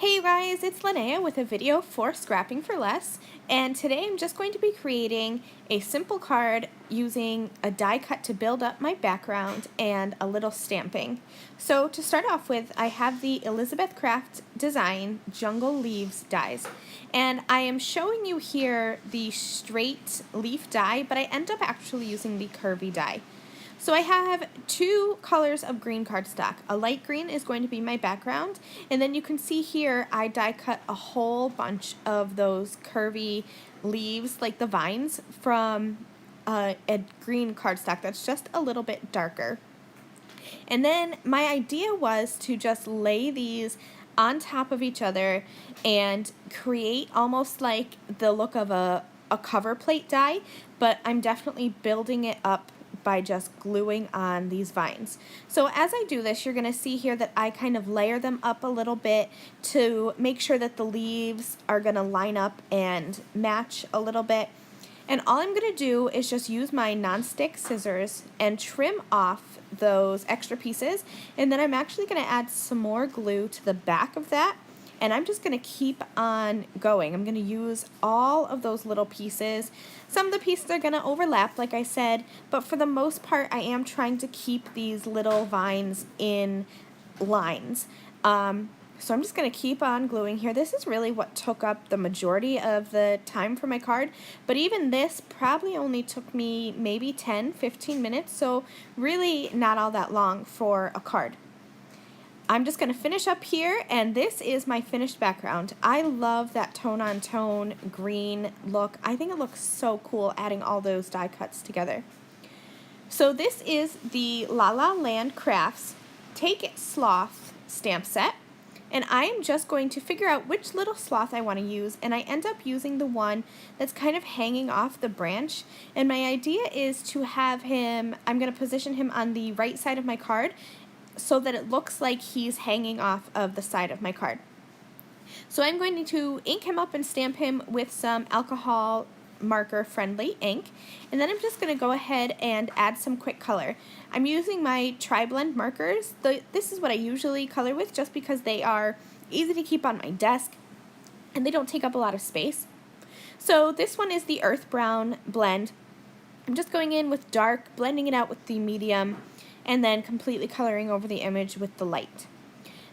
Hey you guys, it's Lynnea with a video for Scrapping for Less, and today I'm just going to be creating a simple card using a die cut to build up my background and a little stamping. So to start off with, I have the Elizabeth Craft Design Jungle Leaves dies, and I am showing you here the straight leaf die, but I end up actually using the curvy die. So I have two colors of green cardstock. A light green is going to be my background, and then you can see here I die cut a whole bunch of those curvy leaves, like the vines, from a green cardstock that's just a little bit darker. And then my idea was to just lay these on top of each other and create almost like the look of a cover plate die, but I'm definitely building it up by just gluing on these vines. So as I do this, you're going to see here that I kind of layer them up a little bit to make sure that the leaves are going to line up and match a little bit. And all I'm going to do is just use my non-stick scissors and trim off those extra pieces, and then I'm actually going to add some more glue to the back of that, and I'm just going to keep on going. I'm going to use all of those little pieces. Some of the pieces are going to overlap, like I said, but for the most part I am trying to keep these little vines in lines. So I'm just going to keep on gluing here. This is really what took up the majority of the time for my card, but even this probably only took me maybe 10-15 minutes, so really not all that long for a card. I'm just going to finish up here, and this is my finished background. I love that tone-on-tone green look. I think it looks so cool adding all those die cuts together. So this is the La La Land Crafts Take It Sloth stamp set, and I am just going to figure out which little sloth I want to use, and I end up using the one that's kind of hanging off the branch. And my idea is to have him, I'm going to position him on the right side of my card so that it looks like he's hanging off of the side of my card. So I'm going to ink him up and stamp him with some alcohol marker friendly ink, and then I'm just going to go ahead and add some quick color. I'm using my tri-blend markers. This is what I usually color with just because they are easy to keep on my desk and they don't take up a lot of space. So this one is the earth brown blend. I'm just going in with dark, blending it out with the medium, and then completely coloring over the image with the light.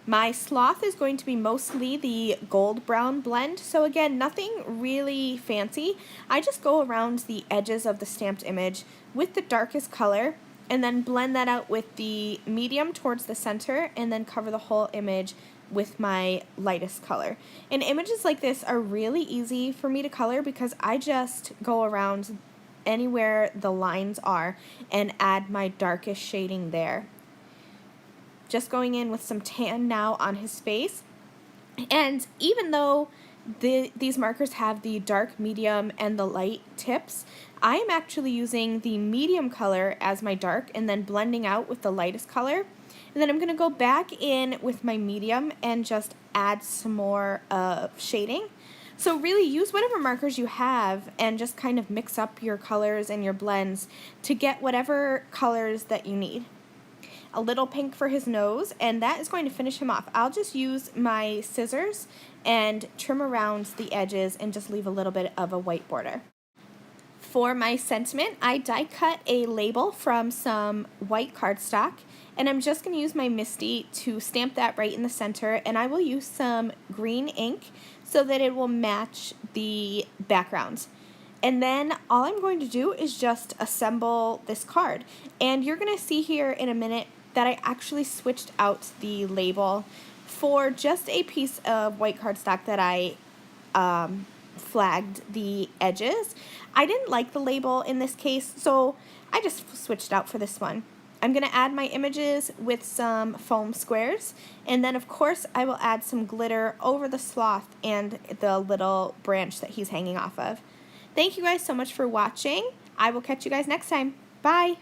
My sloth is going to be mostly the gold brown blend, so again, nothing really fancy. I just go around the edges of the stamped image with the darkest color and then blend that out with the medium towards the center and then cover the whole image with my lightest color. And images like this are really easy for me to color because I just go around anywhere the lines are and add my darkest shading there. Just going in with some tan now on his face. And even though these markers have the dark, medium, and the light tips, I am actually using the medium color as my dark and then blending out with the lightest color. And then I'm going to go back in with my medium and just add some more shading. So really use whatever markers you have and just kind of mix up your colors and your blends to get whatever colors that you need. A little pink for his nose, and that is going to finish him off. I'll just use my scissors and trim around the edges and just leave a little bit of a white border. For my sentiment, I die cut a label from some white cardstock, and I'm just going to use my Misty to stamp that right in the center, and I will use some green ink so that it will match the background. And then all I'm going to do is just assemble this card, and you're going to see here in a minute that I actually switched out the label for just a piece of white cardstock that I flagged the edges. I didn't like the label in this case, so I just switched out for this one. I'm going to add my images with some foam squares, and then of course I will add some glitter over the sloth and the little branch that he's hanging off of. Thank you guys so much for watching. I will catch you guys next time. Bye!